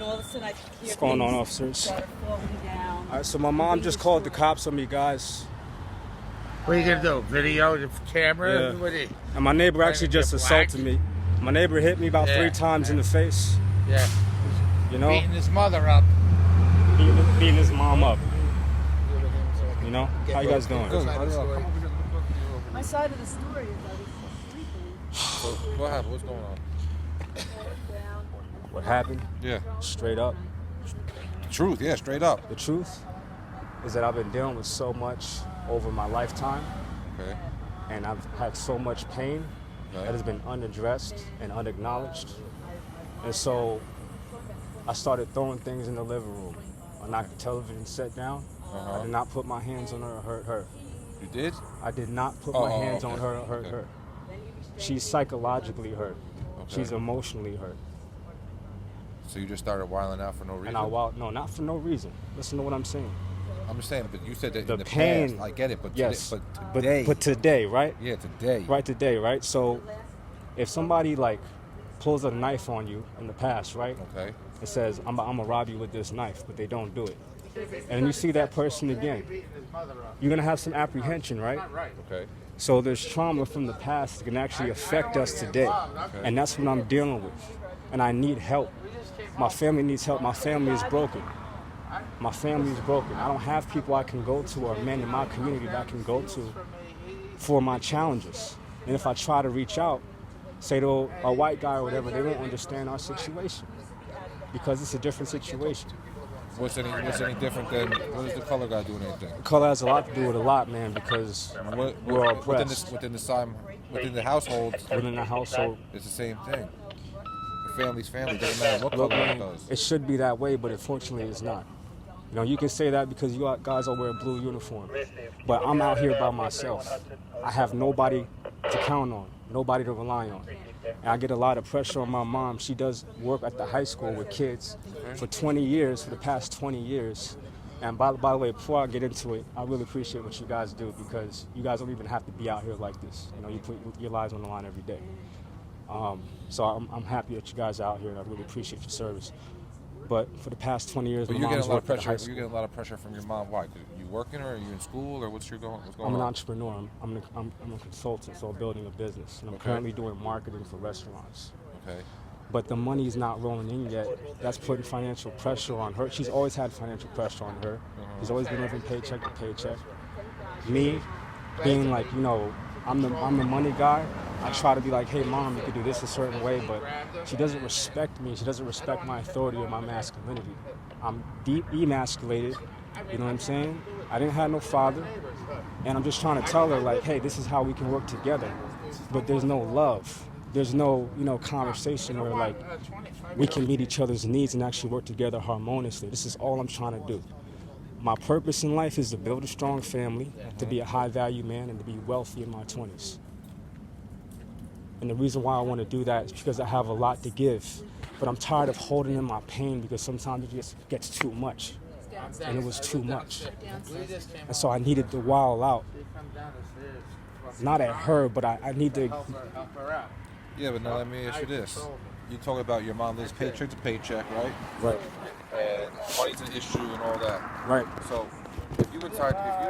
and all of a sudden I hear What's going on, things officers? start falling down. All right, so my mom just called the cops on me, guys. What are you gonna do? Video the camera? Yeah. What are you? And my neighbor actually just assaulted me. My neighbor hit me about 3 times in the face. Yeah. You know? Beating his mother up. Beating his mom up. You know? How you guys doing? My side of the story is I was sleeping. What happened? What's going on? Down. What happened? Yeah. Straight up. Truth, yeah, straight up. The truth is that I've been dealing with so much over my lifetime, Okay. and I've had so much pain Right. that has been unaddressed and unacknowledged. And so I started throwing things in the living room. I knocked the television set down. I did not put my hands on her or hurt her. You did? I did not put Oh, my hands okay. on her or hurt Okay. her. She's psychologically hurt. Okay. She's emotionally hurt. So you just started wilding out for no reason? And no, not for no reason. Listen to what I'm saying. I'm just saying, but you said that The in the pain. past. I get it, but Yes, today, but today. but today, right? Yeah, today. Right today, right? So if somebody like pulls a knife on you in the past, right? Okay. It says, I'm gonna rob you with this knife, but they don't do it. And you see that person again, you're gonna have some apprehension, right? Okay. So there's trauma from the past that can actually affect us today. And that's what I'm dealing with. And I need help. My family needs help. My family is broken. My family is broken. I don't have people I can go to or men in my community that I can go to for my challenges. And if I try to reach out, say to a white guy or whatever, they don't understand our situation because it's a different situation. What's any different than what does the color guy doing anything? Color has a lot to do with a lot, man, because we're all oppressed. within the household, Within the household, it's the same thing. The family's family doesn't matter what look, color it man, does. it should be that way, but unfortunately it's not. You know, you can say that because you guys all wear blue uniform, but I'm out here by myself. I have nobody to count on, nobody to rely on. And I get a lot of pressure on my mom. She does work at the high school with kids for 20 years, for the past 20 years. And by the way, before I get into it, I really appreciate what you guys do because you guys don't even have to be out here like this. You know, you put your lives on the line every day. So I'm happy that you guys are out here, and I really appreciate your service. But for the past 20 years, But my you're getting mom's a lot of worked at the pressure. high You're school. getting a lot of pressure from your mom. Why? 'Cause you working, or are you in school, or what's going I'm an on? entrepreneur. I'm a consultant, so building a business. And I'm Okay. currently doing marketing for restaurants. Okay. But the money's not rolling in yet. That's putting financial pressure on her. She's always had financial pressure on her. She's always been living paycheck to paycheck. Me, being like, you know, I'm the money guy. I try to be like, hey, mom, you could do this a certain way, but she doesn't respect me. She doesn't respect my authority or my masculinity. I'm deep emasculated. You know what I'm saying? I didn't have no father, and I'm just trying to tell her like, hey, this is how we can work together. But there's no love. There's no, conversation where like we can meet each other's needs and actually work together harmoniously. This is all I'm trying to do. My purpose in life is to build a strong family, to be a high-value man, and to be wealthy in my 20s. And the reason why I want to do that is because I have a lot to give. But I'm tired of holding in my pain because sometimes it just gets too much. And it was too much. And so I needed to wild out. Not at her, but I need to. Yeah, but now let me ask you this: you talk about your mom lives paycheck to paycheck, right? Right. And money's an issue and all that. Right. So if you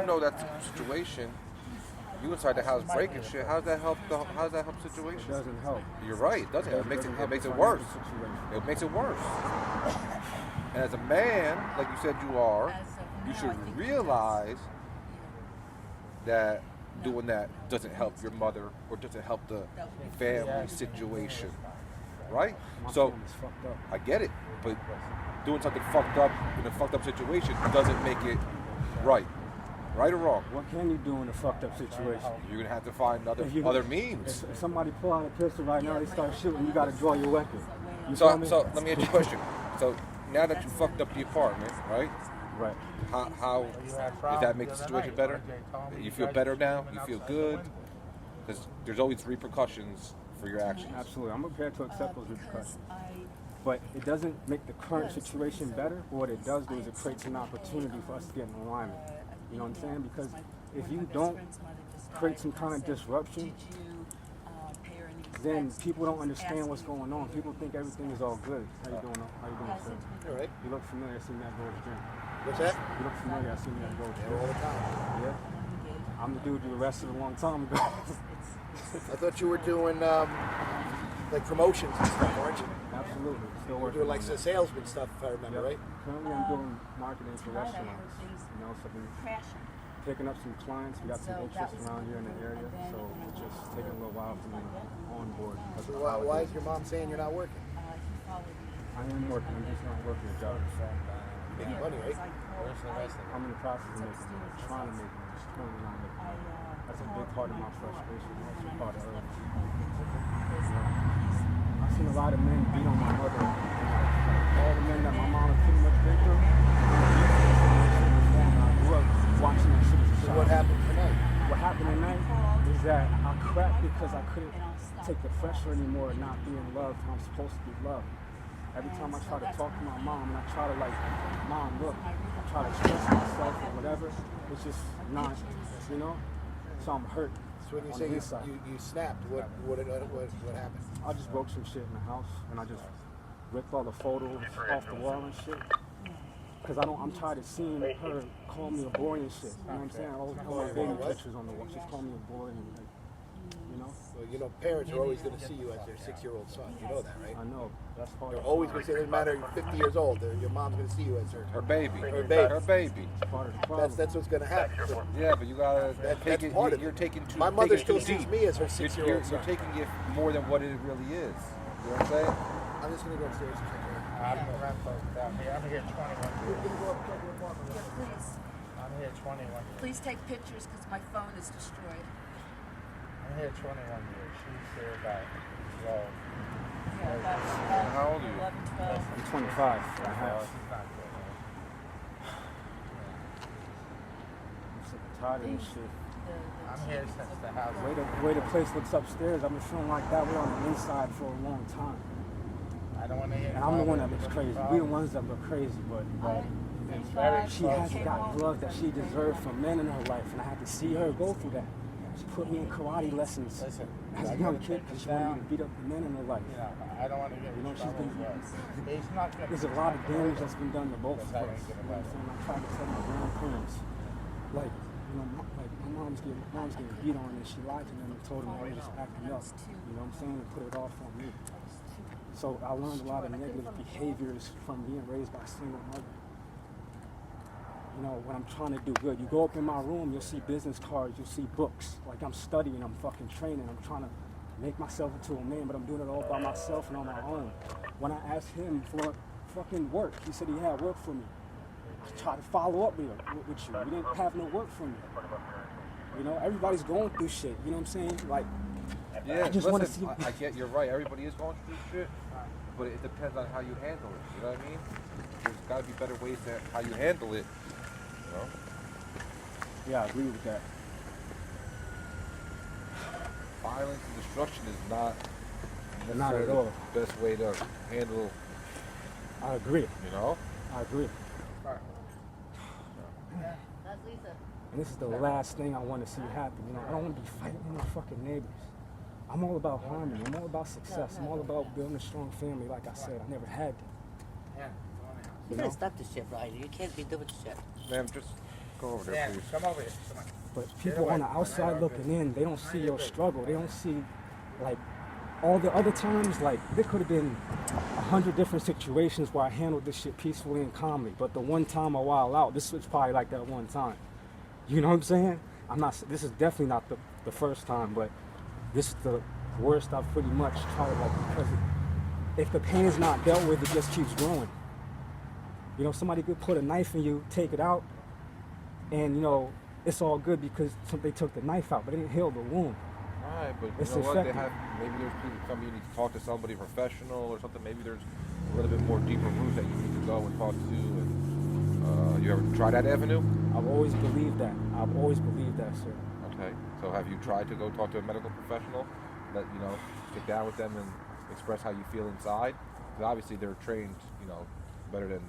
know that situation, you inside the house breaking shit. How does that help It situation? doesn't help. You're right. It doesn't. It makes doesn't help it the worse. financial situation. It makes it worse. And as a man, like you said you are, you should realize that doing that doesn't help your mother or doesn't help the family situation, right? My So family's fucked up. I get it, but doing something fucked up in a fucked up situation doesn't make it right. Right or wrong? What can you do in a fucked up situation? You're gonna have to find If you- other means. If somebody pull out a pistol right now, they start shooting, you got to draw your weapon. You So feel me? let me ask you a question. So now that you fucked up the apartment, right? Right. How does that make the situation better? You feel better now? You feel good? Because there's always repercussions for your actions. Absolutely. I'm prepared to accept those repercussions. But it doesn't make the current situation better. What it does do is it creates an opportunity for us to get in alignment. You know what I'm saying? Because if you don't create some kind of disruption, then people don't understand what's going on. People think everything is all good. How you doing, sir? All right. You look familiar. I seen that Gold's Gym. What's that? You look familiar. I seen that Gold's There Gym. all the time. Yeah. I'm the dude you arrested a long time ago. I thought you were doing like promotions and stuff, weren't you? Absolutely. Still You were working doing like on the that. salesman stuff, if I remember, Yep. right? Currently, I'm doing marketing for restaurants. You know, so I've been crashing. picking up some clients. We got some So that interest was around here in the good. area, And then, so it's just taking a little while for me on board. because So of why is holidays. your mom saying you're not working? He followed me. I am working. I'm just not working a job. You make money, right? I'm in the process of making money, trying to make money, just currently not making money. That's a big part of my frustration. Also part of I've seen a lot of men beat on my mother. All the men that my mom has pretty much been through. I grew up watching that shit as a So child. what happened tonight? What happened tonight is that I cracked because I couldn't take the pressure anymore of not being loved how I'm supposed to be loved. Every time I try to talk to my mom and I try to like, Mom, look, I try to express myself or whatever, it's just not, you know? So I'm hurt. So when you on say the inside. you snapped, what happened? I just broke some shit in the house and I just ripped all the photos off the wall and shit. Cause I'm tired of seeing her call me a boy and shit. You know what I'm saying? All my baby pictures on the wall. She's calling me a boy and like, you know? Well, you know, parents are always going to see you as their 6-year-old son. You know that, right? I know. That's hard. They're always going to say, it doesn't matter, you're 50 years old, your mom's going to see you as Her baby. Her baby. Her baby. It's part of the problem. That's what's going to happen. But Yeah, but you gotta take that's it. part of You're it. taking too. My mother taking still too sees deep. me as her You're, 6-year-old son. you're taking it more than what it really is. You know what I'm saying? I'm just going to go upstairs and check her out. I'm the rental down here. I'm here 21 You're years. going to go up and check your apartment. Yeah, please. I'm here 21 years. Please take pictures because my phone is destroyed. I'm here 21 years. She's here about 12. Yeah, that's How old are you? 11, 12. I'm 25 and a half. She's not good. I'm sick and tired of this shit. I'm here since the house. The way the place looks upstairs, I've been feeling like that way on the inside for a long time. I don't want to hear. And I'm the one that looks crazy. We the ones that look crazy, but It's very she hasn't got the love that she deserved from men in her life, and I had to see her go through that. She put me in karate lessons Listen, as a young kid because she wanted me to beat up the men in her life. You know, I don't want to get You know, in she's trouble, been- but it's not good. There's a lot of damage that's been done to both of us. That's how You you get know what I'm saying? I tried to tell my grandparents, like, you know, like my mom's getting beat on, and she lied to them and told them I was just acting up. You know what I'm saying? And put it off on me. So I learned a lot of negative behaviors from being raised by a single mother. You know, when I'm trying to do good, you go up in my room, you'll see business cards, you'll see books. Like I'm studying, I'm fucking training, I'm trying to make myself into a man, but I'm doing it all by myself and on my own. When I asked him for fucking work, he said he had work for me. I tried to follow up with you. You didn't have no work for me. You know, everybody's going through shit. You know what I'm saying? Like, Yeah, I just wanna listen, see- I get you're right. Everybody is going through shit, but it depends on how you handle it. You know what I mean? There's got to be better ways to how you handle it. You know? yeah, I agree with that. Violence and destruction is not Not at necessarily all. the best way to handle. I agree. You know? I agree. That's Lisa. And this is the last thing I want to see happen. You know, I don't want to be fighting with my fucking neighbors. I'm all about harmony. I'm all about success. I'm all about building a strong family. Like I said, I never had that. Yeah. You gotta stop this shit, Ryder. You can't be doing shit. Ma'am, just go over there, Yeah, please. come over here. Come on. But people on the outside looking in, they don't see your struggle. They don't see, like, all the other times, like, there could have been 100 different situations where I handled this shit peacefully and calmly. But the one time I wild out, this was probably like that one time. You know what I'm saying? This is definitely not the first time, but this is the worst I've pretty much tried, like, because if the pain's not dealt with, it just keeps growing. You know, somebody could put a knife in you, take it out, and, you know, it's all good because they took the knife out, but it didn't heal the wound. Right, but It's you know what? They effective. have maybe there's somebody you need to talk to somebody professional or something. Maybe there's a little bit more deeper roots that you need to go and talk to. And you ever try that avenue? I've always believed that. I've always believed that, sir. Okay. So have you tried to go talk to a medical professional? Let you know, sit down with them and express how you feel inside. Because obviously they're trained, you know, better than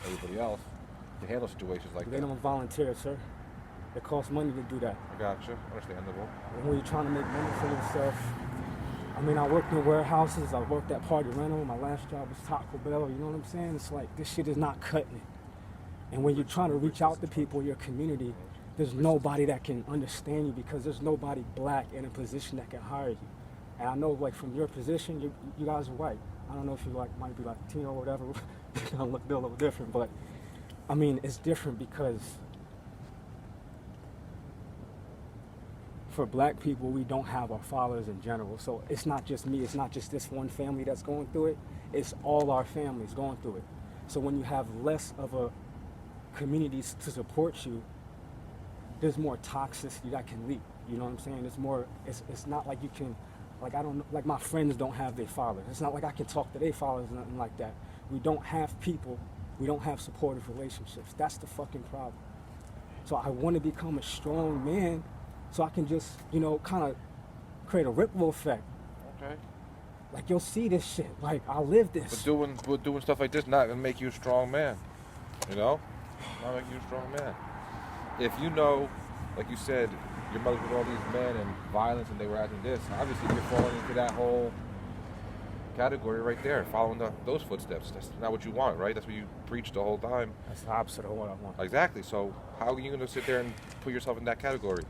everybody else to handle situations like They that. don't volunteer, sir. It costs money to do that. I gotcha. Understandable. And when you're trying to make money for yourself, I mean, I worked in warehouses. I worked at Party Rental. My last job was Taco Bell. You know what I'm saying? It's like, this shit is not cutting it. And when you're trying to reach out to people in your community, there's nobody that can understand you because there's nobody black in a position that can hire you. And I know, like, from your position, you guys are white. I don't know if you might be Latino or whatever. It's gonna look a little different, but I mean, it's different because for black people, we don't have our fathers in general. So it's not just me. It's not just this one family that's going through it. It's all our families going through it. So when you have less of a community to support you, there's more toxicity that can leak. You know what I'm saying? It's more. It's not like you can. Like, I don't know, like my friends don't have their fathers. It's not like I can talk to their fathers, nothing like that. We don't have people, we don't have supportive relationships. That's the fucking problem. So I want to become a strong man so I can just, you know, kind of create a ripple effect. Okay. Like, you'll see this shit. Like, I live this. But doing stuff like this not gonna make you a strong man. You know? Not make you a strong man. If you know, like you said, your mother with all these men and violence and they were acting this, obviously you're falling into that whole category right there, following those footsteps. That's not what you want, right? That's what you preach the whole time. That's the opposite of what I want. Exactly. So how are you going to sit there and put yourself in that category?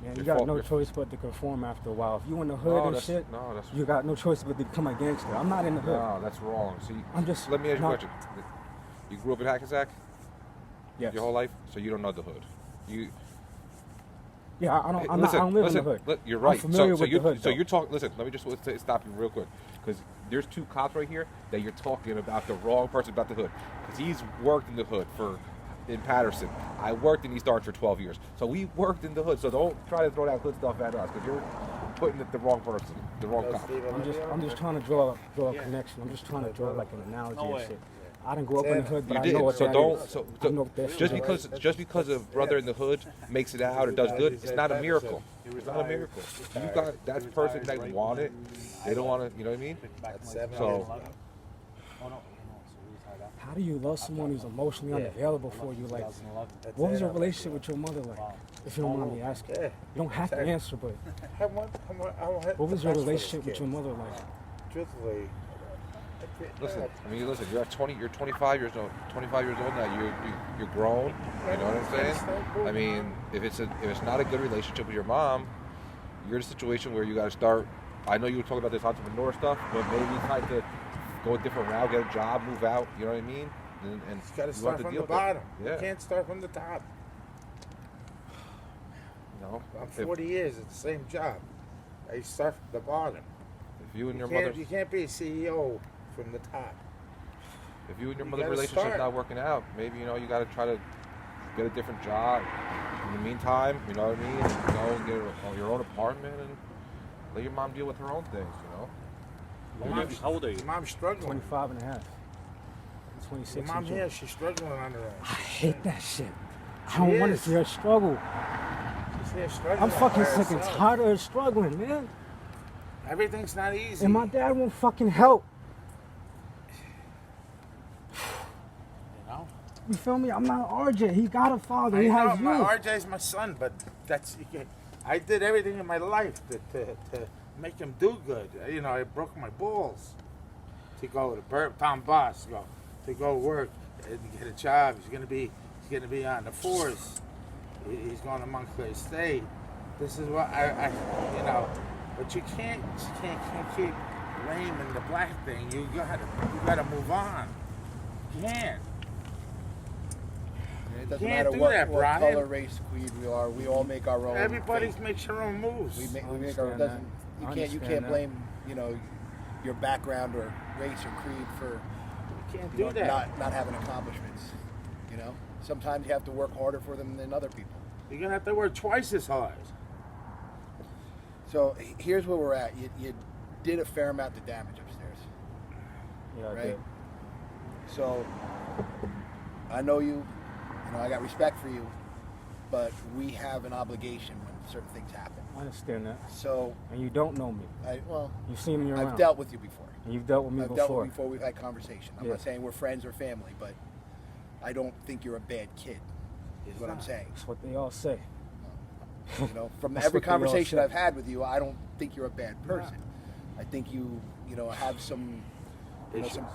Man, you got no choice but to conform after a while. If you in the hood and shit, you got no choice but to become a gangster. I'm not in the hood. No, that's wrong. See, I'm just. Let me ask you a question. You grew up in Hackensack? Yes. Your whole life? So you don't know the hood. Yeah, I don't live in the hood. You're right. I'm familiar with the hood. So you're talking. Listen, let me just stop you real quick, because there's two cops right here that you're talking about the wrong person about the hood, because he's worked in the hood in Patterson. I worked in East Orange for 12 years, so we worked in the hood. So don't try to throw that hood stuff at us, because you're putting it the wrong person, the wrong cop. I'm just trying to draw a connection. I'm just trying to draw like an analogy and shit. I didn't grow up in the hood, but I know what that is. Just because a brother in the hood makes it out or does good, it's not a miracle. It's not a miracle. You got that person that want it. They don't want to. You know what I mean? So how do you love someone who's emotionally unavailable for you? Like, what was your relationship with your mother like? If you don't mind me asking, you don't have to answer, but what was your relationship with your mother like? Truthfully. Listen, you're 20, you're 25 years old. 25 years old now. You're grown. You know what I'm saying? I mean, if it's not a good relationship with your mom, you're in a situation where you got to start. I know you were talking about this entrepreneur stuff, but maybe try to go a different route, get a job, move out. You know what I mean? And you got to start from the bottom. Yeah. You can't start from the top. No. I'm 40 years at the same job. I start from the bottom. If you and your mother, you can't be a CEO from the top. If you and your mother's relationship's not working out, maybe you got to try to get a different job. In the meantime, you know what I mean? Go and get your own apartment and let your mom deal with her own things. How old are you? Your mom's struggling. 25 and a half. 26. Your mom here, she's struggling on her own. I hate that shit. I don't want to see her struggle. She's here struggling. I'm fucking sick and tired of her struggling, man. Everything's not easy. And my dad won't fucking help. You feel me? I'm not RJ. He got a father. He has you. RJ's my son, but I did everything in my life to make him do good. I broke my balls to go to Tom Boss, to go work and get a job. He's gonna be on the force. He's going to Montclair State. This is what but you can't keep blaming the black thing. You gotta move on. You can't. It doesn't Can't matter do what that, color, race, creed we are. We all make our own. Everybody makes their own moves. We make our own. You can't blame your background or race or creed for you can't do that. Not having accomplishments. Sometimes you have to work harder for them than other people. You're gonna have to work twice as hard. So here's where we're at. You did a fair amount of damage upstairs. Yeah, I right? did. So I know you. I got respect for you, but we have an obligation when certain things happen. I understand that. So, and you don't know me. You've seen me around. I've dealt with you before. And you've dealt with me before. I've dealt with you before. We've had conversation. I'm not saying we're friends or family, but I don't think you're a bad kid. Is what I'm saying. That's what they all say. From every conversation I've had with you, I don't think you're a bad person. I think you have some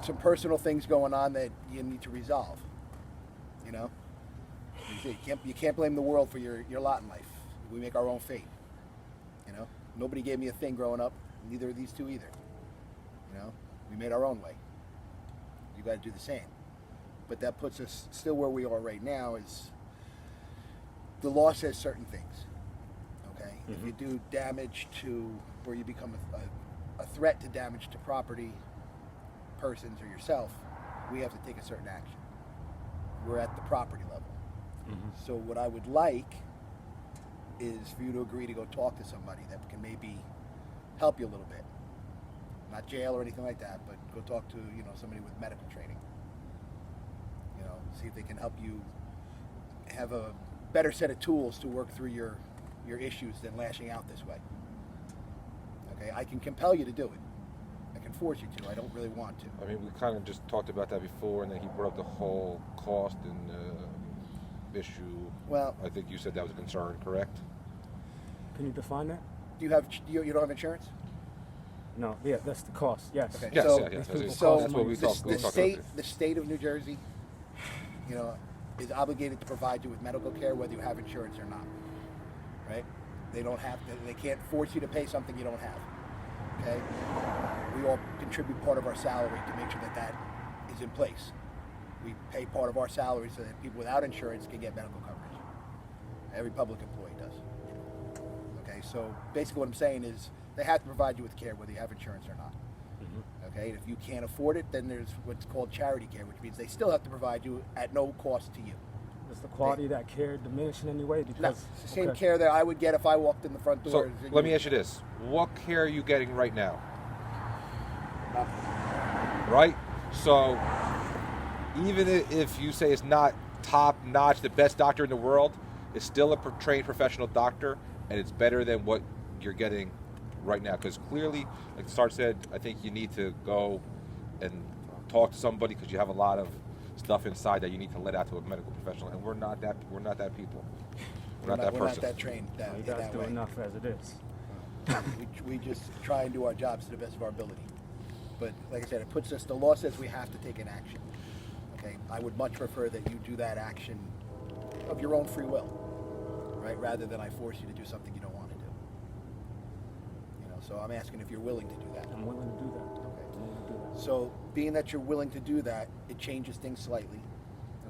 some personal things going on that you need to resolve. You know, you can't blame the world for your lot in life. We make our own fate. You know, nobody gave me a thing growing up. Neither of these two either. You know, we made our own way. You got to do the same. But that puts us still where we are right now. Is the law says certain things. Okay, if you do damage to, or you become a threat to damage to property, persons, or yourself, we have to take a certain action. We're at the property level. So what I would like is for you to agree to go talk to somebody that can maybe help you a little bit. Not jail or anything like that, but go talk to somebody with medical training. See if they can help you have a better set of tools to work through your issues than lashing out this way. Okay, I can compel you to do it. I can force you to. I don't really want to. I mean, we kind of just talked about that before, and then he brought up the whole cost and issue. Well, I think you said that was a concern, correct? Can you define that? you don't have insurance? No. Yeah, that's the cost. Yes. Okay. Yes, So- yes. So That's what we talked the about. state of New Jersey, is obligated to provide you with medical care whether you have insurance or not. Right? They can't force you to pay something you don't have. Okay? We all contribute part of our salary to make sure that is in place. We pay part of our salary so that people without insurance can get medical coverage. Every public employee does. Okay, so basically what I'm saying is they have to provide you with care whether you have insurance or not. Okay, and if you can't afford it, then there's what's called charity care, which means they still have to provide you at no cost to you. Does the quality of that care diminish in any way? No, Because it's the same care that I would get if I walked in the front So door. let me ask you this: what care are you getting right now? Right. So even if you say it's not top notch, the best doctor in the world, it's still a trained professional doctor, and it's better than what you're getting right now. Because clearly, like Sarge said, I think you need to go and talk to somebody because you have a lot of stuff inside that you need to let out to a medical professional, and we're not that people. We're not that we're person. not that trained you guys that do way. enough as it is. We just try and do our jobs to the best of our ability. But like I said, the law says we have to take an action. Okay, I would much prefer that you do that action of your own free will, right? Rather than I force you to do something you don't want to do. So I'm asking if you're willing to do that. I'm willing to do that. I'm willing to do that. So being that you're willing to do that, it changes things slightly.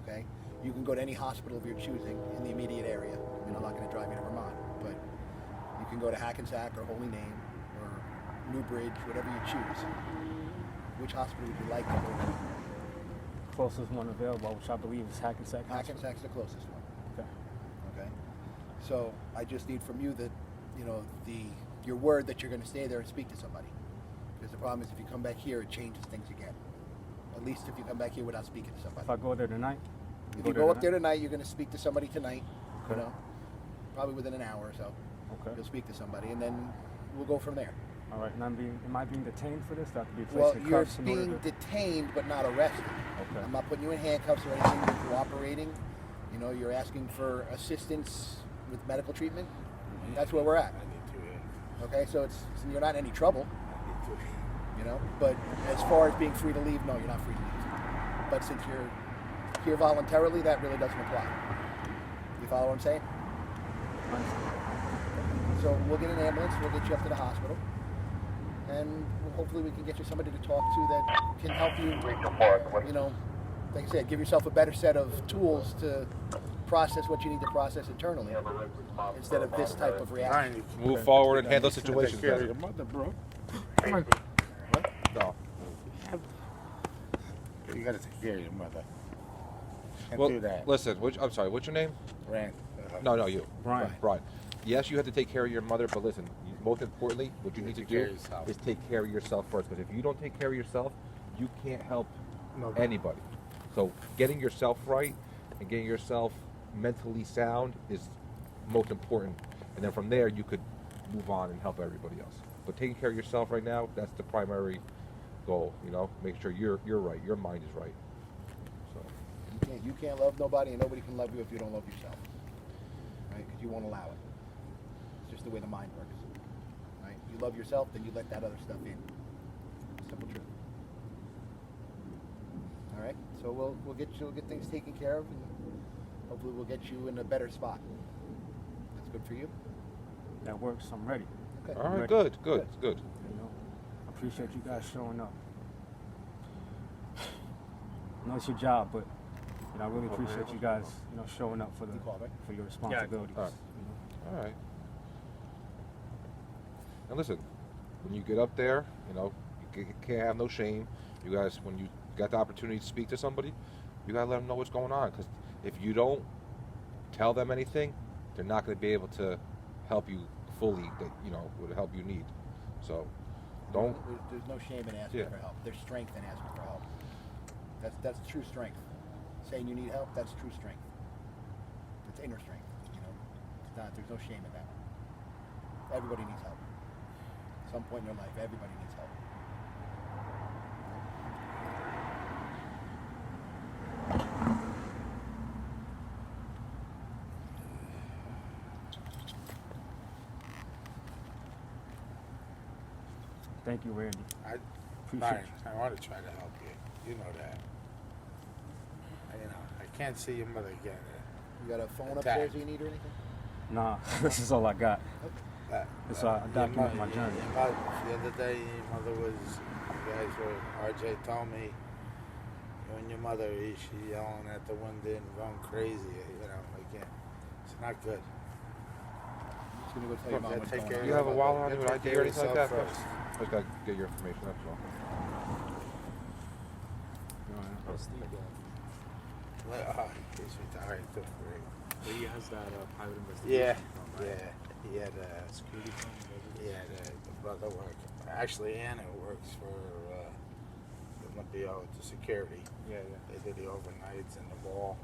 Okay, you can go to any hospital of your choosing in the immediate area. I mean, I'm not going to drive you to Vermont, but you can go to Hackensack or Holy Name or Newbridge, whatever you choose. Which hospital would you like to go to? Closest one available, which I believe is Hackensack Hospital. Hackensack's the closest one. Okay. Okay. So I just need from you that, your word that you're going to stay there and speak to somebody. Because the problem is if you come back here, it changes things again. At least if you come back here without speaking to somebody. If I go there tonight? If you go up there tonight, you're going to speak to somebody tonight. Okay. Probably within an hour or so. Okay. You'll speak to somebody, and then we'll go from there. All right. And am I being detained for this? Do I have to be Well, placed in you're cuffs in order being to... detained but not arrested. Okay. I'm not putting you in handcuffs or anything. You're cooperating. You're asking for assistance with medical treatment. That's where we're at. Okay, so you're not in any trouble. But as far as being free to leave, no, you're not free to leave. But since you're here voluntarily, that really doesn't apply. You follow what I'm saying? So we'll get an ambulance, we'll get you up to the hospital, and hopefully we can get you somebody to talk to that can help you, like I said, give yourself a better set of tools to process what you need to process internally instead of this type of reaction. Move forward and handle situations Take care of better. your mother, bro. No. You gotta take care of your mother. Can't Well, do that. listen. I'm sorry. What's your name? Rand. No, you. Brian. Brian. Yes, you have to take care of your mother, but listen. Most importantly, what you need to Take care do of yourself. is take care of yourself first. Because if you don't take care of yourself, you can't help Nobody. anybody. So getting yourself right and getting yourself mentally sound is most important. And then from there, you could move on and help everybody else. But taking care of yourself right now, that's the primary goal. Make sure you're right. Your mind is right. So. You can't love nobody, and nobody can love you if you don't love yourself, right? Because you won't allow it. It's just the way the mind works, right? you love yourself, then you let that other stuff in. Simple truth. All right. So we'll get things taken care of, and hopefully we'll get you in a better spot. That's good for you. That works. I'm ready. Okay. All right, Ready. good. You know, I appreciate you guys showing up. I know it's your job, but you know, I really appreciate you guys, you know, showing up for your responsibilities. All right. You know? All right. And listen, when you get up there, you know, you can't have no shame. You guys, when you got the opportunity to speak to somebody, you gotta let them know what's going on. Because if you don't tell them anything, they're not going to be able to help you fully. That you know, with the help you need. So, don't. There's no shame in asking for help. There's strength in asking for help. That's true strength. Saying you need help, that's true strength. It's inner strength. You know, it's not. There's no shame in that. Everybody needs help. At some point in your life, everybody needs help. Thank you, Randy. Fine. I want to try to help you. You know that. You know, I can't see your mother again. You got a phone upstairs you need or anything? Nah, this is all I got. It's I your document my journey. your mother, the other day, your mother was. You guys were. RJ told me. You and your mother, she yelling at the window and going crazy. You know, again, it's not good. I'm just gonna go tell your mom what's Take going care on. of You have a wallet on Take you, care ID of or anything like that? yourself first. I just gotta get your information. That's all. He's retired. Good for him. He has that private Yeah, investigation from, right? yeah. He had Security firm, does it? the brother work. Actually, Anna works for the Olympia with the security. Yeah. They do the overnights and the ball.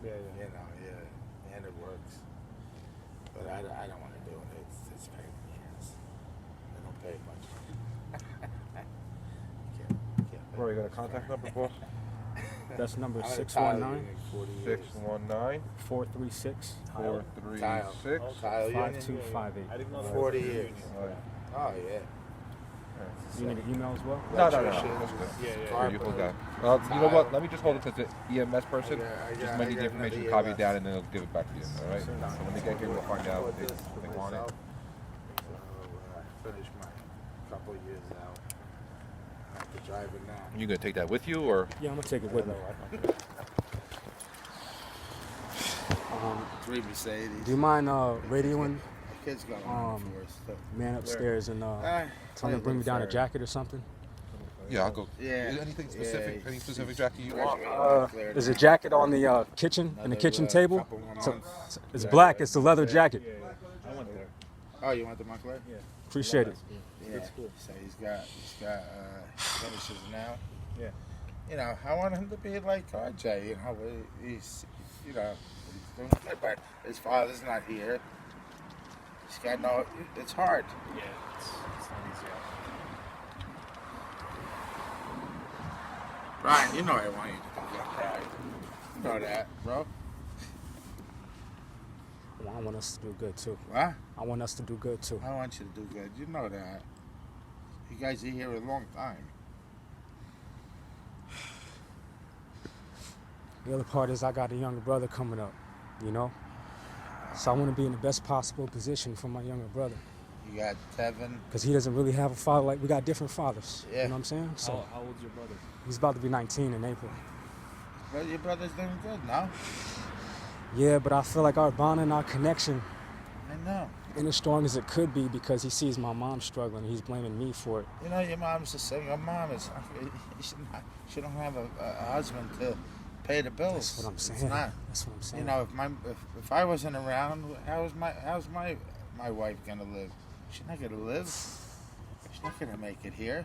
Yeah. You know, yeah. Anna works. But I don't want to do it. It's pain in the ass. They don't pay much. Can't pay Rory, you got a much. contact number, boss? That's number I'm 619 619 436 436. Kyle Union. 5258. I didn't know that. 40 years. Oh, yeah. You need an email as well? No. Electricians, That's good. Yeah. Here, you hold that. You know what? Let me just hold it to the EMS person. Just might need the information, another copy it EMS. down, and then they'll give it back to you. All right? So when they get here, we'll find out if they want it. So I finished my couple of years out. I have to drive it now. You gonna take that with you, or? Yeah, I'm going to take it with me. Three Mercedes. Do you mind radioing My kids got one for us. So. man upstairs and tell him to bring me down a jacket or something? Yeah, I'll go. Yeah. Anything specific? Any specific jacket you want? There's a jacket on the kitchen, in the kitchen table. It's black. It's the leather jacket. I went there. Oh, you want the Montclair? Yeah. Appreciate it. Yeah. That's cool. So he's got finishes now. Yeah. You know, I want him to be like RJ. You know, he's he's doing good, but his father's not here. He's got no. It's hard. Yeah. It's not easy. Brian, you know I want you to do good, Brian. You know that, bro. I want us to do good too. What? I want us to do good too. I want you to do good. You know that. You guys are here a long time. The other part is I got a younger brother coming up, you know? So I want to be in the best possible position for my younger brother. You got Tevin. Because he doesn't really have a father. Like, we got different fathers. Yeah. You know what I'm saying? So How old's your brother? he's about to be 19 in April. Well, your brother's doing good now. Yeah, but I feel like our bond and our connection I know. ain't as strong as it could be because he sees my mom struggling. He's blaming me for it. You know, your mom's the same. Your mom is. She don't have a husband to pay the bills. That's what I'm It's saying. not. That's what I'm saying. You know, if I wasn't around, how's my wife gonna live? She's not gonna live. She's not gonna make it here.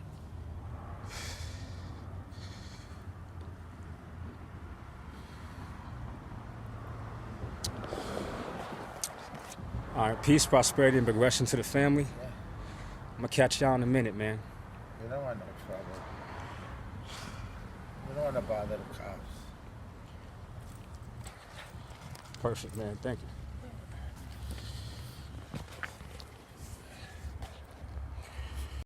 All right, peace, prosperity, and progression to the family. I'm going to catch y'all in a minute, man. You don't want no trouble. You don't want to bother the cops. Perfect, man. Thank you.